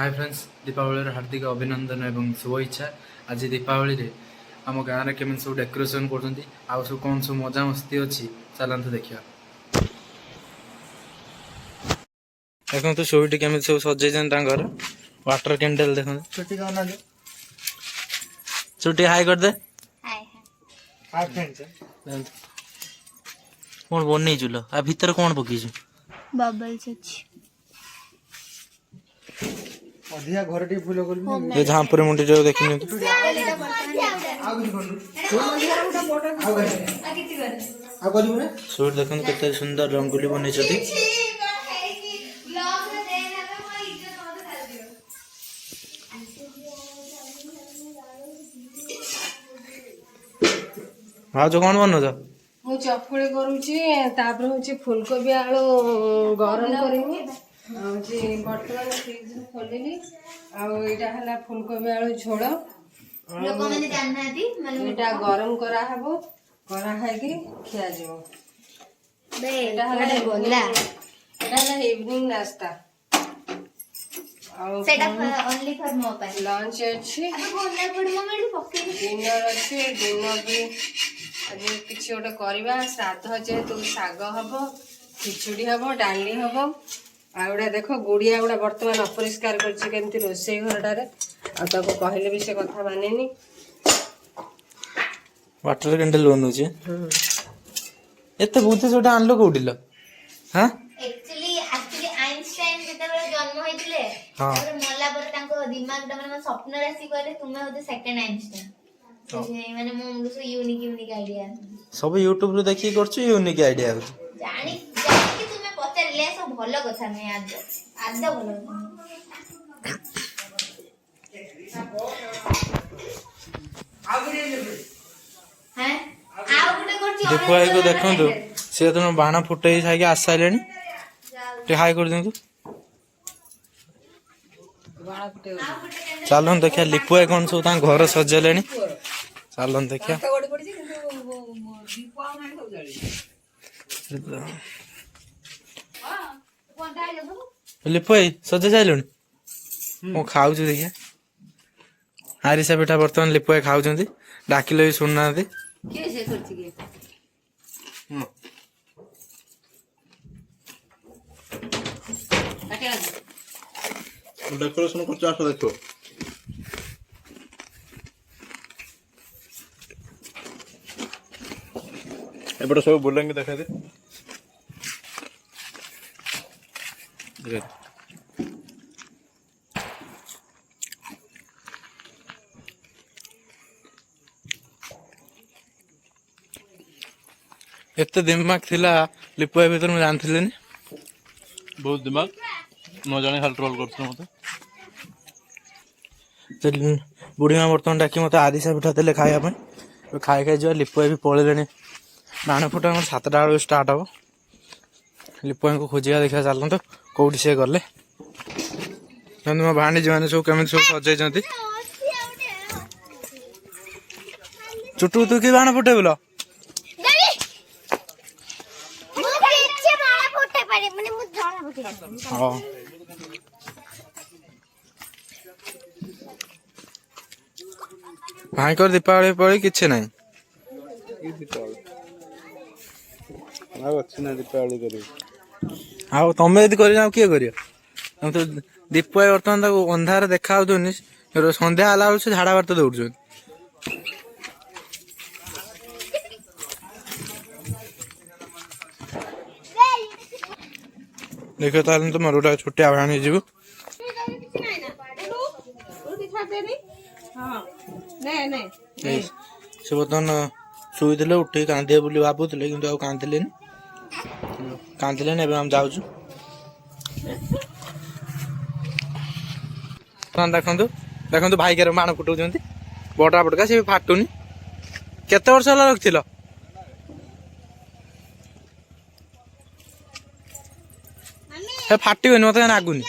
Hi friends Deepawali हार्दिक अभिनंदन एवं शुभ इच्छा। आज दीपावली रे आम गाँव में केमी सब डेकोरेशन कर सब कौन सब मजा मस्ती अच्छी चलते देखा। देखो तो शोटी केमी सब सजे वाटर कैंडल देख छुट्टी हाई कर दे कौन बन चुल आ भीतर कौन पकीचु बबल्स अच्छी अधिया घर टी फुल कर ये झांपुर मुंडी जो देखिन शोट देखो केते सुंदर रंगोली बनै छथि। हाँ जो कौन बनो जा मु चकुली करूची तापर होची फूलकोबी आलू गरम करिनी होची बर्तमान फ्रिज खोलिनी आ एटा हला फूलकोबी आलू झोल लोक माने जाननाती माने एटा गरम करा हबो करा है कि खिया जीवो बे एटा हला बोला एटा हला इवनिंग नाश्ता आ सेट अप ओनली फॉर मो पास लंच अछि अब बोलना पड़ो मेडी पक्के डिनर अछि डिनर भी आज किसी गोटे करवा श्राद्ध जेहेतु शाग हम खिचुड़ी हम डाली हम आउड़ा देख गुड़िया गुड़ा बर्तमान अपरिष्कार करमती रोसे घरटार कहले भी से कथा मानेनी वाटर कैंडल बनौचे एते बुद्धि जोटा आनलो कोडिल हां एक्चुअली आइंस्टाइन जेतेबेले जन्म होइतिले हां और मला पर तांको दिमाग द माने स्वप्न राशि कहले तुमे होते सेकंड आइंस्टाइन माने मो मुंडो से यूनिक आइडिया सब यूट्यूब रे देखि करछु यूनिक आइडिया हो जानी कि तुमे पचारले सब भलो कथा नै आज भलो हैं आउ गुटे करछि देखो आई को देखंतु से तो बाण फुटई साइके आसाइलेनी ते हाई कर दिंतु चलन देखिया लिपुआ कौन सब ता घर सजेलेनी चलन देखिया लिपुआ सजे जाइलुनी मो खाऊ देखिया आरिसा पिठा बर्तमान लिपुआ खाऊ डाकिले भी सुनना के से करछि के डेकोरेशन कर आस देखो एपटे सब बोलेंगे देखा दे एते दिमाग थिला लिपुआ भीतर मैं जानथिलेनी बहुत दिमाग न जाने खाली ट्रोल करछ मते बुढ़ी माँ बर्तमान डाकी मत आदिशा पिठा देले खाया खाई खाई जा लिपुआ भी पड़े बाण फुटा 7टा बेलू स्टार्ट हम लिपुआ को खोजा देखा चलते कौटी सी गले मो भाणीजी मैंने सब कमी सब सजे चुटू तू कि बाण फुटे बोल हाँ भाई कर दीपावली पड़ी किसी ना आउ तमें यदि कर किए कर तो दीपा बर्तमान अंधार देखा संध्या आला बेलू से झाड़ा बात दौड़ देख ताल तुम गोटे छोटिया भाणी जीव से बर्तमान शुई उठे कांदे बोली भावुले कि कांदिले आम जाऊँ देखु देखु भाई के बाण फुटाऊँ बड़ा बड़का सी फाटुनी केते वर्ष है रखिल फाटन मत आगुनि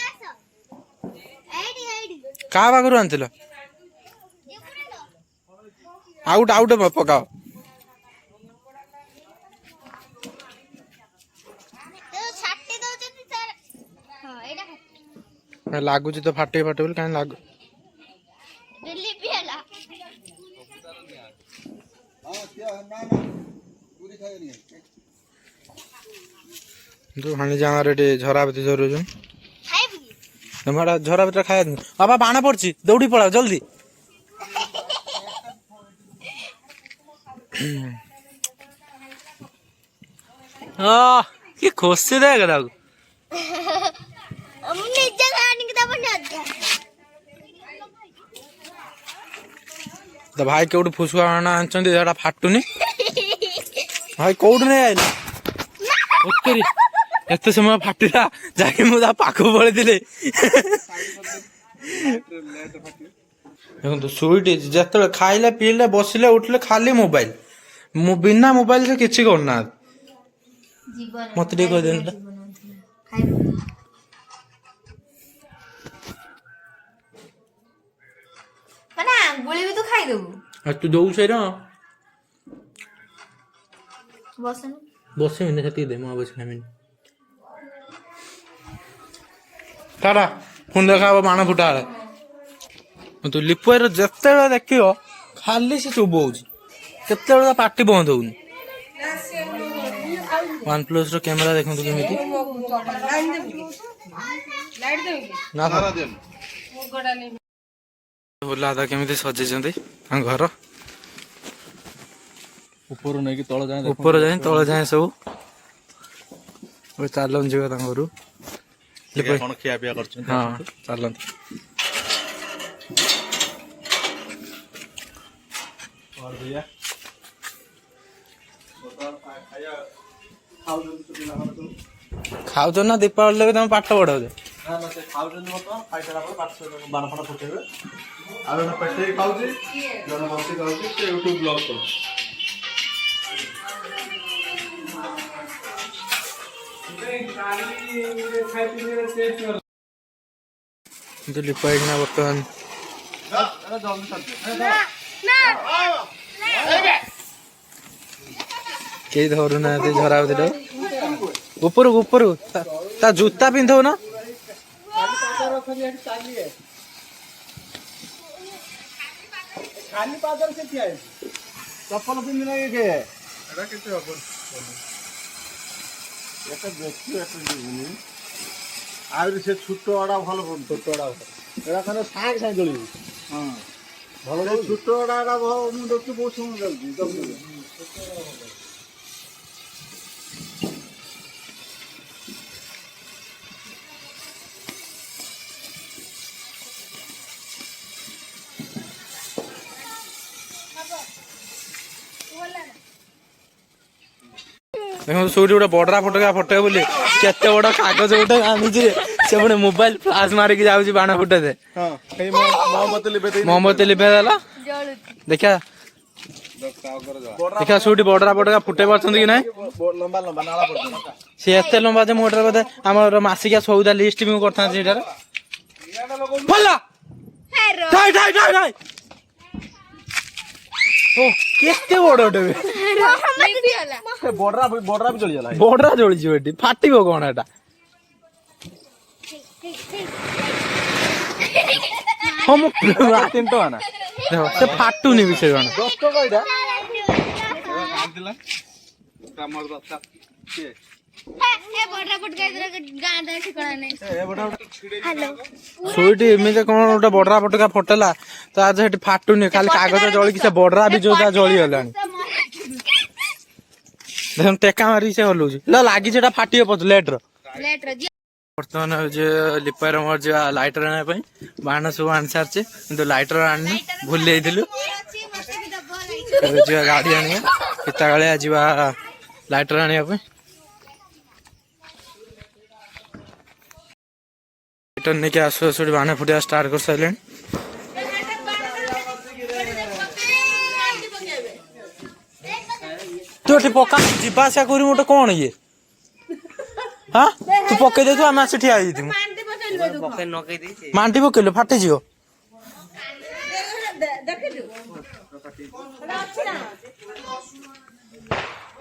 क्या पाखु आन आउट पकाओ ଲାଗୁଛି ତ ଫାଟିବ ବୋଲି କାହିଁ ଲାଗୁ ଭାଣିଜି ଆମର ଏଠି ଝରା ଭିତରେ ଜରୁଛନ୍ତି ଝରା ଭିତରେ ଖାଇବା ବାବା ବାଣ ପଡୁଛି ଦୌଡ଼ି ପଳାଅ ଜଲ୍ଦି କି ଖୁସି ଦେଖ ତାକୁ ଭାଇ କୋଉଠୁ ଫୁସୁଆ ବାଣ ଆଣିଛନ୍ତି ସେଟା ଫାଟୁନି ଭାଇ କୋଉଠୁ ନେଇ ଆଇଲେ ଏତେ ସମୟ ଫାଟିଲା ଯାଇକି ମୁଁ ତା ପାଖକୁ ପଳେଇଥିଲି ଦେଖନ୍ତୁ ସୁଇଟ୍ ଯେତେବେଳେ ଖାଇଲେ ପିଇଲେ ବସିଲେ ଉଠିଲେ ଖାଲି ମୋବାଇଲ ବିନା ମୋବାଇଲ ସେ କିଛି କରୁନାହାନ୍ତି ମତେ ଟିକେ କହିଦେଲି ମାନେ ଆଙ୍ଗୁଳି ବି ତୁ ଖାଇଦବୁ ତୁ ଦଉ ସେଇର ବସନୁ ବସିବିନି ସେତିକି ଦେ ମୁଁ ଆଉ ବସି ଖାଇବିନି ତାରା ପୁଣି ଦେଖା ହବ ବାଣ ଫୁଟା ବେଳେ ତୁ ଲିପୁର ଯେତେବେଳେ ଦେଖିବ ଖାଲି ସେ ଚୁବଉଛି କେତେବେଳେ ତା ପାଟି ବନ୍ଦ ହଉନି OnePlus ର କ୍ୟାମେରା ଦେଖନ୍ତୁ କେମିତି ଓଲାଦା କେମିତି ସଜେଇଛନ୍ତି ତାଙ୍କ ଘର ଉପରୁ ନେଇକି ତଳ ଯାଏ ଉପର ଯାଏ ତଳ ଯାଏ ସବୁ ଚାଲନ୍ତୁ ଯିବା ତାଙ୍କ ଘରୁ କଣ ଖିଆ ପିଆ କରୁଛନ୍ତି ହଁ ଚାଲନ୍ତୁ ଖାଉଛ ନା ଦୀପାବଳିରେ ବି ତମେ ପାଠ ପଢାଉଛ ଖାଉଛନ୍ତି ବର୍ତ୍ତମାନ ଖାଇସାରିଲା ପରେ ପାଠ ବାଣ ଫାଣ ଫୁଟେଇବେ ଆଉ ଜଣେ ପେଟେଇ ଖାଉଛି ଜଣେ ବସି ଖାଉଛି ସେ ୟୁଟ୍ୟୁବ ବ୍ଲଗ କରୁଛି ଲିପା ହେଇକିନା ବର୍ତ୍ତମାନ କେହି ଧରୁନାହାନ୍ତି ଝରା ଭିତରେ ଉପରକୁ ତା ଜୁତା ପିନ୍ଧଉ ନା ଚପଲ ପିନ୍ଧି ନାହିଁ କିଛି ହବନି ଏଟା ଦେଖିବ ଏଟା ଯିବୁନି ଆହୁରି ସେ ଛୋଟ ଅଡ଼ା ଭଲ ପଡୁଛି ଛୋଟ ଅଡ଼ା ଏଟା ମାନେ ସାଙ୍ଗେ ସାଙ୍ଗେ ଜଳିବୁ ହଁ ଭଲ ଛୋଟ ଅଡ଼ା ମୁଁ ଦେଖୁଛି ବହୁତ ସମୟ ଯାଉଛି ଦେଖନ୍ତୁ ସେଇଠି ଗୋଟେ ବଡରା ଫଟକା ଫଟେଇବ ବୋଲି କେତେ ବଡ କାଗଜ ଗୋଟେ ଆଣିଛି ସେ ପୁଣି ମୋବାଇଲ ଫ୍ଲାସ ମାରିକି ଯାଉଛି ବାଣ ଫୁଟେଇଦେ ମହମବତୀ ଲିଭେଇ ଦେଲା ଦେଖିଆ ସେଇଠି ବଡରା ଫଟକା ଫୁଟେଇ ପାରୁଛନ୍ତି କି ନାଇଁ ସେ ଏତେ ଲମ୍ବା ଯେ ମୁଁ ବୋଧେ ଆମର ମାସିକିଆ ସଉଦା ଲିଷ୍ଟ ବି ମୁଁ କରିଥାନ୍ତି ସେଇଟାରେ କେତେ ବଡ ବଡରା ଜଳିଯିବ ଏଠି ଫାଟିବ କଣ ଏଟା ହଁ ମୁଁ 3 ଟଙ୍କା ନା ସେ ଫାଟୁନି ବି ସେ କଣ ସେଇଠି ଏମିତି କଣ ଗୋଟେ ବଡରା ଫଟକା ଫଟେଲା ତ ଆଜି ସେଠି ଫାଟୁନି ଖାଲି କାଗଜ ଜଳିକି ସେ ବଡରା ବି ଯୋଉଟା ଜଳିଗଲାଣି ଦେଖନ୍ତୁ ଟେକା ମାରିକି ସେ ହଲଉଛି ଲାଗିଛି ଏଟା ଫାଟିବ ପଛେ ଲେଟର ବର୍ତ୍ତମାନ ହଉଛି ଲିପାର ମୋର ଯିବା ଲାଇଟର ଆଣିବା ପାଇଁ ବାଣ ସବୁ ଆଣି ସାରିଛେ କିନ୍ତୁ ଲାଇଟର ଆଣିନି ଭୁଲି ଯାଇଥିଲୁ ଯିବା ଗାଡି ଆଣିବା ପିତା କାଳିଆ ଯିବା ଲାଇଟର ଆଣିବା ପାଇଁ ଲାଇଟର ନେଇକି ଆସୁ ଆସୁ ବାଣ ଫୁଟିବା ଷ୍ଟାର୍ଟ କରିସାରିଲେଣି ତୁ ଏଠି ପକା ଯିବା ଆସିବା କରିବୁ ଗୋଟେ କଣ ଇଏ ହଁ ତୁ ପକେଇ ଦେଇଛୁ ଆମେ ଆସି ଠିଆ ହେଇଯାଇଥିବୁ ମାଣ୍ଡି ପକେଇଲୁ ଫାଟିଯିବ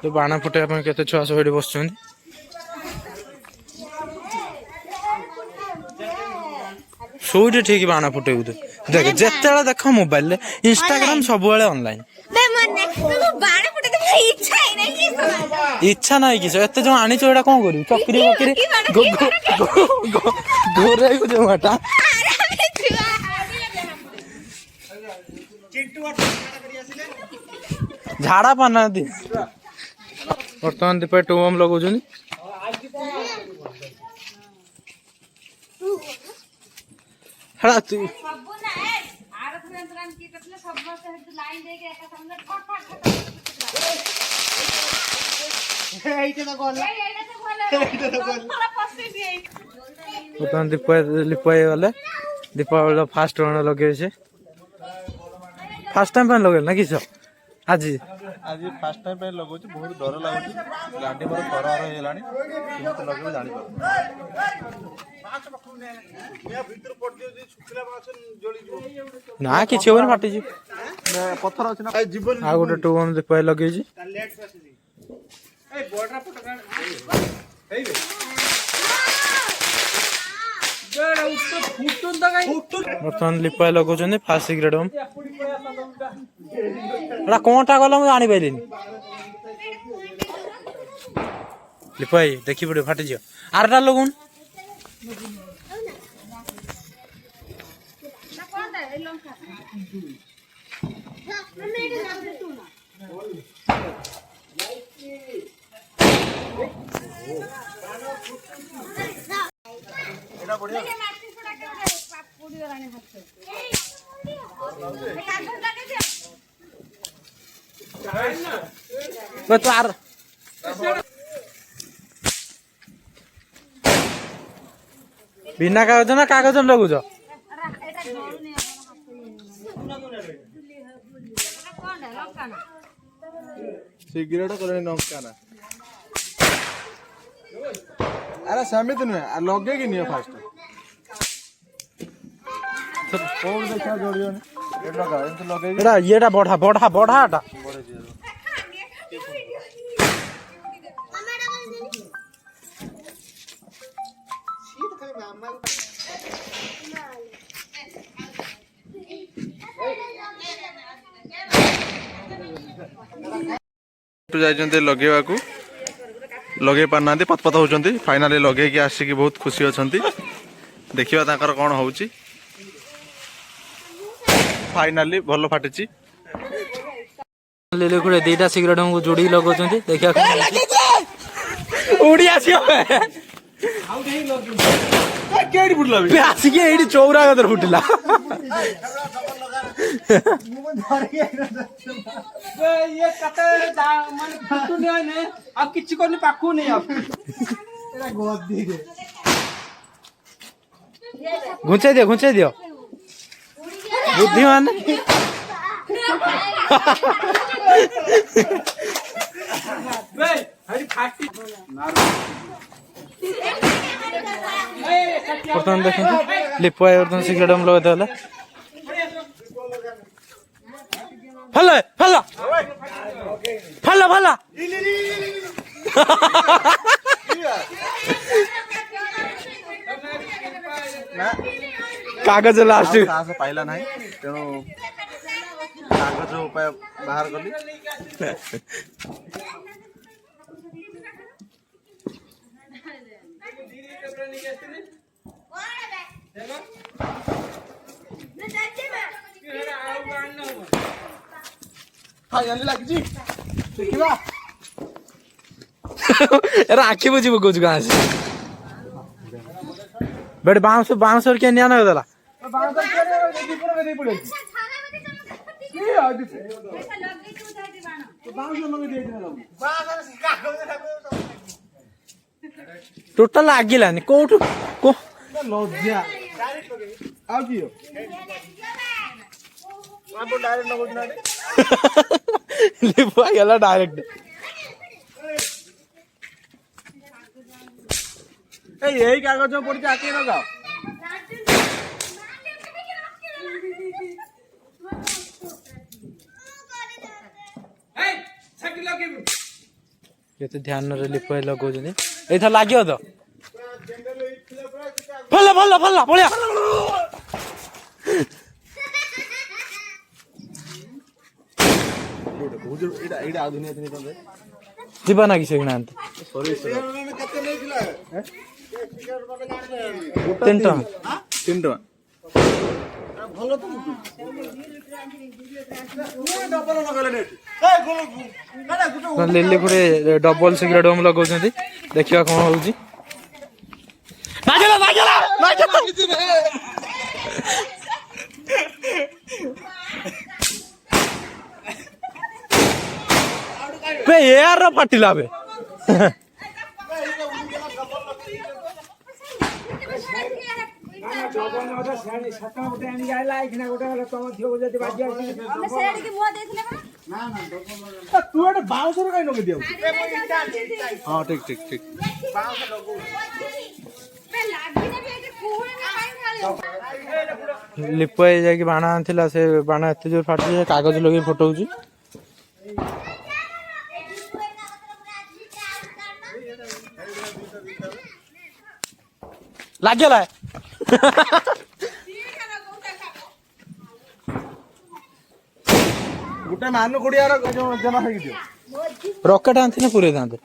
ତୁ ବାଣ ଫୁଟେଇବା ପାଇଁ କେତେ ଛୁଆ ସବୁ ଏଠି ବସୁଛନ୍ତି ଶୋଇଠି ଠିକ ବାଣ ଫୁଟେଇବୁ ତୁ ଦେଖ ଯେତେବେଳେ ଦେଖ ମୋବାଇଲରେ ଇନଷ୍ଟାଗ୍ରାମ ସବୁବେଳେ ଅନଲାଇନ ଇଚ୍ଛା ନାହିଁ କିଛି ଏତେ ଜଣ ଆଣିଛ ଏଇଟା କଣ କରିବୁ ଚକିରି ବକିରି ଘୋରେଇବୁ ଜମାଟା ଝାଡା ପାନାହାନ୍ତି ବର୍ତ୍ତମାନ ଦୀପ ଟୁ ବମ୍ ଲଗାଉଛନ୍ତି ହେଡା ତୁ ବର୍ତ୍ତମାନ ଲିପ ହେଇଗଲେ ଦୀପାବଳି ଫାଷ୍ଟ ବାଣ ଲଗେଇବେ ସେ ଫାଷ୍ଟ ଟାଇମ ପାଇଁ ଲଗେଇଲେ ନା କିସ ଆଜି ଆଜି ଫାଷ୍ଟ ଟାଇମ୍ ପାଇଁ ଲଗାଉଛି ବହୁତ ଡର ଲାଗୁଛି ଗାଣ୍ଡି ମୋର ଥର ହେଇଗଲାଣି କେମିତି ଲଗେଇବି ଜାଣିପାରୁନି ନା କିଛି ହବନି ଫାଟିଯିବ ପଥର ଅଛି ନା ଯିବନି ଆଉ ଗୋଟେ ଟୁ ବମ୍ ଦୀପ ଲଗେଇଛି ବର୍ତ୍ତମାନ ଲିପା ଲଗାଉଛନ୍ତି ଫାଷ୍ଟ ସିଗ୍ରେଟ ବମ୍ ଏଟା କଣଟା ଗଲା ମୁଁ ଜାଣିପାରିଲିନି ଲିପାଇ ଦେଖି ପଡିବ ଫାଟିଯିବ ଆରଟା ଲଗାଉନ ତୁ ଆର ବିନା କାଗଜ ନା କାଗଜ ଲଗୁଛ ସିଗାରେଟ କଲେଣି ଲଙ୍କା ନା ଆରେ ସେମିତି ନୁହେଁ ଲଗେଇକି ନିଅ ଫାଷ୍ଟ କୋଉଠି ଦେଖିବା ଜଳିବନି ଏମିତି ଲଗେଇକି ଏଟା ଇଏଟା ବଢା ବଢା ବଢାଟା ଯାଇଛନ୍ତି ଲଗେଇବାକୁ ଲଗେଇ ପାରୁନାହାନ୍ତି ପତପତ ହଉଛନ୍ତି ଫାଇନାଲି ଲଗେଇକି ଆସିକି ବହୁତ ଖୁସି ଅଛନ୍ତି ଦେଖିବା ତାଙ୍କର କଣ ହଉଛି ଫାଇନାଲି ଭଲ ଫାଟିଛି ଦିଟା ସିଗରେଟ ଆମକୁ ଯୋଡିକି ଲଗାଉଛନ୍ତି ଦେଖିବା ଉଡି ଆସିବ ଆସିକି ଏଇଠି ଚଉରା ଗଦରେ ଫୁଟିଲା ଆଉ କିଛି କରିନି ପାଖକୁ ନେଇ ଘୁଞ୍ଚେଇ ଦିଅ ବୁଦ୍ଧିମାନ ବର୍ତ୍ତମାନ ଦେଖନ୍ତୁ ଲିପା ବର୍ତ୍ତମାନ ସିଗାରେଟ ଲଗେଇ ଦେଲେ ଭଲ ଭଲ ଭଲ ଭଲ କାଗଜ ଲାଷ୍ଟ ସାହସ ପାଇଲା ନାହିଁ ତେଣୁ କାଗଜ ଉପାୟ ବାହାର କଲି ଲାଗିଛି ଦେଖିବା ଆଖି ବୁଝିବ କହୁଛୁ ଗାଁ ବେଟ ବାଉଁଶ କିଏ ନିଆ ନଦେଲା ଟୋଟାଲ ଲାଗିଲାନି କୋଉଠୁ ଲଜ୍ଜା ଆଉ କି ଗଲା ଡାଇରେକ୍ଟ ଏଇ କାଗଜ ପଡିଛି ଆଖି ଲଗାଅ କେତେ ଧ୍ୟାନରେ ଲିପ ଲଗାଉଛନ୍ତି ଏଇଥର ଲାଗିବ ତ ଭଲ ଭଲ ଭଲ ପଳେଇଆ ଯିବା ନା କି ସେ କିଣା ଆଣିତେ କେତେ ନେଇଥିଲା 3 ଟଙ୍କା ଭଲ ତ ଡବଲ ଲଗେଇଲେନି ଏଠି ଲିଲି ପୁରେ ଡବଲ ସିଗାରେଟ ବମ୍ ଲଗାଉଛନ୍ତି ଦେଖିବା କଣ ହଉଛି ଏୟାର ଫାଟିଲା ବେ ତୁ ଗୋଟେ ବାଉଁଶର କାଇଁ ଲଗେଇ ଦିଅ ହଁ ଠିକ ଠିକ ଠିକ ଲିପୁ ଭାଇ ଯାଇକି ବାଣ ଆଣିଥିଲା ସେ ବାଣ ଏତେ ଜୋର ଫାଟୁଛି ଯେ କାଗଜ ଲଗେଇ ଫଟଉଛି ଲାଗିଗଲା ଗୋଟେ ମାନୁ କୋଡିଆର ଜମା ହେଇକି ଦିଅ ରକେଟ ଆଣିଥିଲେ ପୁରେଇଥାନ୍ତେ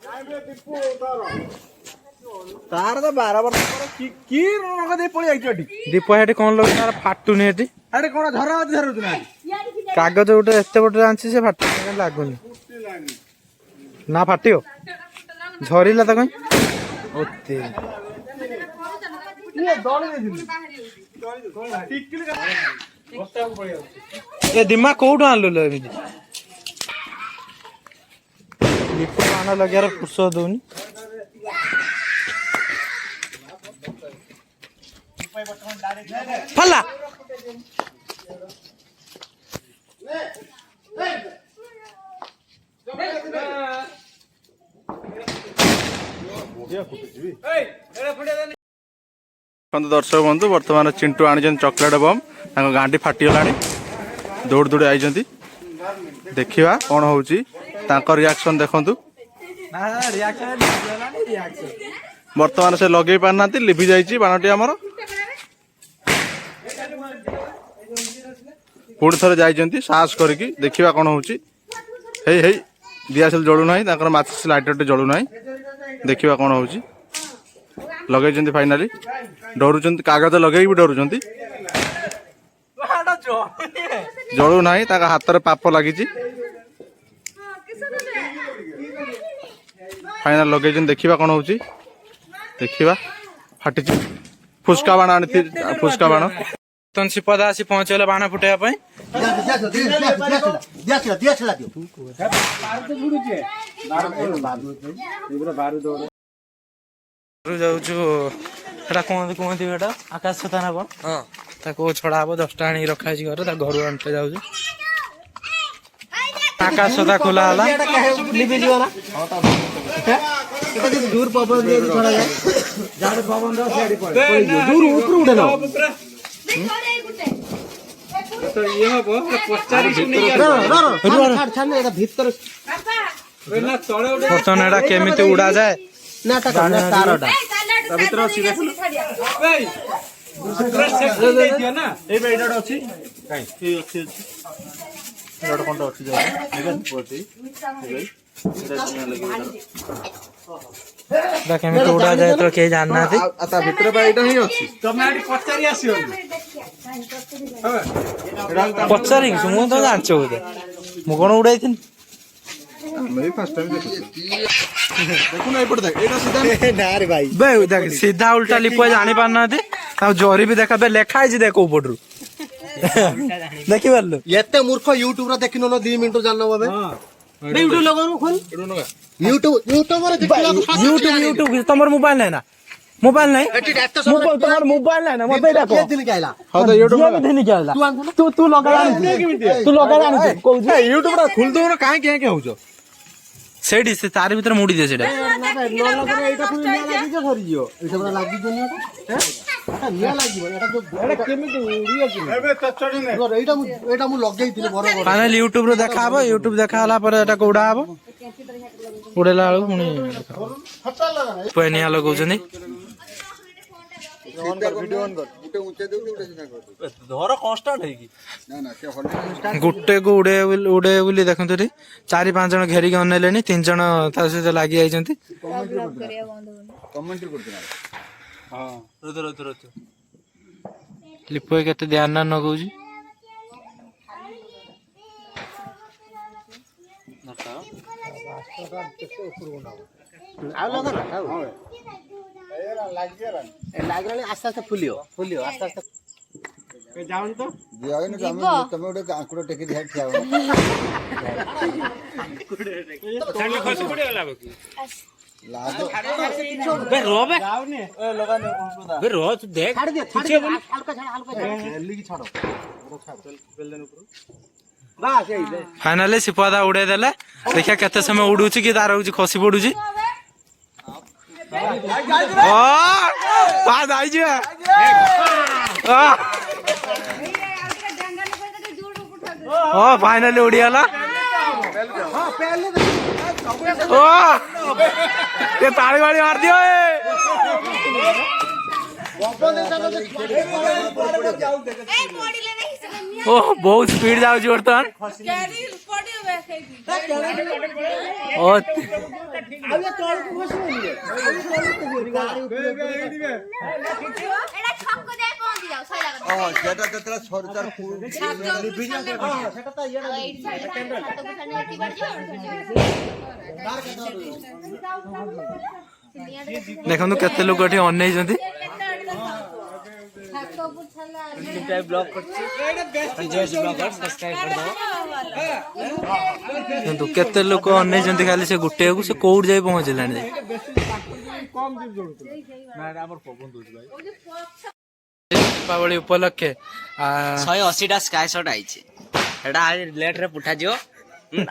ତାର ତ 12 ବର୍ଷ ପରେ କି ରଙ୍ଗ ଦେଇ ପଳେଇ ଆଇଛୁ ଏଠି ଦୀପ ହେଠି କଣ ଲଗେଇ ତାର ଫାଟୁନି ଏଠି ଆରେ କଣ ଝରା ଅଛି ଧରୁଛୁ ନା କାଗଜ ଗୋଟେ ଏତେ ବଡ ଆଣିଛି ସେ ଫାଟୁନି କାଇଁ ଲାଗୁନି ନା ଫାଟିବ ଝରିଲା ତ କାଇଁ ଓତେ ଏ ଦିମା କୋଉଠୁ ଆଣିଲୁ ଲୋ ଏମିତି ଦୀପ ବାଣ ଲଗେଇବାର ଫୁର୍ସତ ଦଉନି ଫାଲା ଦର୍ଶକ ବନ୍ଧୁ ବର୍ତ୍ତମାନ ଚିଣ୍ଟୁ ଆଣିଛନ୍ତି ଚକୋଲେଟ ବମ୍ ତାଙ୍କ ଗାଁଟି ଫାଟିଗଲାଣି ଦୌଡ଼ି ଦୌଡ଼ି ଆଇଛନ୍ତି ଦେଖିବା କଣ ହଉଛି ତାଙ୍କ ରିଆକ୍ସନ ଦେଖନ୍ତୁ ବର୍ତ୍ତମାନ ସେ ଲଗେଇ ପାରୁନାହାନ୍ତି ଲିଭି ଯାଇଛି ବାଣଟି ଆମର ପୁଣି ଥରେ ଯାଇଛନ୍ତି ସାହସ କରିକି ଦେଖିବା କଣ ହଉଛି ହେଇ ହେଇ ଦିଆସିଲ ଜଳୁନାହିଁ ତାଙ୍କର ମାଚିସ୍ ଲାଇଟରଟି ଜଳୁନାହିଁ ଦେଖିବା କଣ ହଉଛି ଲଗେଇଛନ୍ତି ଫାଇନାଲି ଡରୁଛନ୍ତି କାଗଜ ଲଗେଇକି ବି ଡରୁଛନ୍ତି ଜଳୁ ନାହିଁ ତାଙ୍କ ହାତରେ ପାପ ଲାଗିଛି ଫାଇନାଲ ଲଗେଇଛନ୍ତି ଦେଖିବା କଣ ହଉଛି ଦେଖିବା ଫାଟିଛି ଫୁସ୍କା ବାଣ ଆଣିଥିଲି ଫୁସ୍କା ବାଣ ଶିପଦା ଆସି ପହଞ୍ଚିଗଲେ ବାଣ ଫୁଟେଇବା ପାଇଁ ଯାଉଛୁ ସେଟା କୁହନ୍ତି ଏଟା ଆକାଶ ଛତା ନା କଣ ତାକୁ ଛଡା ହବ 10ଟା ଆଣିକି ରଖା ହେଇଛି ଘରେ ତା ଘରୁ ଆଣିତେ ଯାଉଛୁ ଆକାଶ ଛତା ଖୋଲା ହେଲା ଦୂର ପବନ দিয়ে ছড়া যায় যার পবন দাও সেড়ি পড়ে দূর উপরে উঠে নাও তো ইয়ে হবো পচারি শুনি ছাড় ছাড় এটা ভিতরে না তଳେ উঠে ବର୍ତ୍ତମାନ ଏଟା କେମିତି ଉଡା ଯାଏ না টাকা তারটা ତା ଭିତରେ ଅଛି ଦେଖୁନ এই ପୁରା ସେଟ୍ ହେଇ ଦିଅ ନା ଏଇ ବା ଏଇଟା ଅଛି କାଇଁ ଏଇ ଅଛି ଏଇଟା କଣଟା ଅଛି ଯାଉ ଏଇଟା ପଡି ଏଟା କେମିତି ଉଡା ଯାଏ ତ କେହି ଜାଣିନାହାନ୍ତି ତା ଭିତରେ ବା ଏଇଟା ହିଁ ଅଛି ତମେ ଆଡି ପଚାରି ଆସିବନି ପଚାରିକି ମୁଁ ତ ଜାଣିଛ ବୋଧେ ମୁଁ କଣ ଉଡାଇଥିଲି ଆମେ ଫାର୍ଷ୍ଟ ଟାଇମ୍ ଦେଖୁନ ଏପଟେ ଦେখ ଏଇଟା ସିଧା ନା ରେ ଭାଇ ବେ ଦେଖ ସିଧା ଉଲ୍ଟା ଲିପୁ ଜାଣି ପାରୁନାହାନ୍ତି ଆଉ ଜରି ବି ଦେଖା ବେ ଲେଖା ହେଇଛି ଦେଖ କୋଉ ପଟରୁ ଦେଖିପାରିଲୁ ଏତେ ମୂର୍ଖ ୟୁଟ୍ୟୁବ ରେ ଦେଖିନ 2 ମିନିଟ ଜାଣିନ ବୋଧେ ୟୁଟ୍ୟୁବ ଲଗାଉ ଖୋଲ ୟୁଟ୍ୟୁବ ରେ ୟୁଟ୍ୟୁବ ତମର ମୋବାଇଲ ନାହିଁ ନା ମୋବାଇଲ ନାହିଁ ତମର ମୋବାଇଲ ନାହିଁ ନା ମତେ ଏଇଟା କହ ହଁ ତ ୟୁଟ୍ୟୁବ ଝିଅ ବି ଧନିକି ଆଇଲା ତୁ ଲଗା ତୁ ଲଗା ଜାଣିଛୁ କହୁଛୁ ୟୁଟ୍ୟୁବ ଟା ଖୋଲି ଦଉନ କାହିଁ କାହିଁ ହଉଛ ସେଇଠି ସେ ତାରି ଭିତରେ ମୁଡି ଦେ ସେଇଟା ଫାଇନାଲ ୟୁଟ୍ୟୁବ ରେ ଦେଖା ହବ ୟୁଟ୍ୟୁବ ଦେଖା ହେଲା ପରେ ଏଟା ଉଡା ହବ ଉଡେଇଲା ବେଳକୁ ପୁଣି ନିଆଁ ଲଗଉଛନ୍ତି ଧର କନଷ୍ଟାଣ୍ଟ ହେଇକି ଗୋଟେ କୁ ଉଡେ ବୋଲି ଦେଖନ୍ତୁ ଏଠି 4-5 ଜଣ ଘେରିକି ଅନେଇଲେଣି, 3 ଜଣ ତା ସହିତ ଲାଗି ଯାଇଛନ୍ତି। ଲିପୁ ଭାଇ କେତେ ଧ୍ୟାନ ନଗଉଛି। ଲାଗିଲାଣି ଆସ୍ତେ ଆସ୍ତେ ଫୁଲିବ ଆସ୍ତେ ଆସ୍ତେ ଯାଉନି ତ ତମେ ଗୋଟେ ଆଙ୍କୁଡ ଟେକି ଠିଆ ହବ फाइनाली सिपादा उड़े देले। देखिए केते समय उड़ुची कि तार होची खसी पडुची। फाइनाली उड़ी गला। ये ताली वाली मार दियो। ओह बहुत स्पीड जाऊ बर्तमान। देखो केते लोग अनेइछन्ति। केते लोक अनेइछन्ति खाली से गुटे को से कोउड जाई पहुंचलानी। दीपावली उपलक्षे 180टा स्काई शॉट आइছে एटा आज लेट रे पुठा जियो।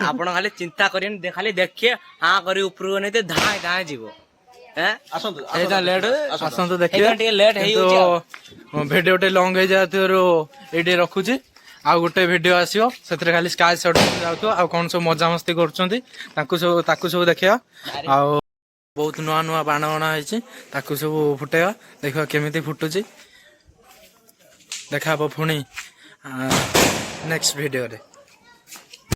आपण खाली चिंता करिन खाली देखिए हां करी ऊपर नहीं ते धाय धाय जीवो हैं। एटा लेट आसंतो देखिए ଟିକେ लेट हेई तो वीडियो टे लॉन्ग हे जाथिरो एडी रखुची। आ गोटे वीडियो आसीयो सेतरे खाली स्काई शॉट जाउतो आ कोन सब मजा मस्ती करचंती ताकू सब देखिया। आ बहुत नुआ नुआ बाण बना है ताकू सब फुटेगा। देखा केमिति फुटुची देखा पुणी नेक्स्ट वीडियो रे।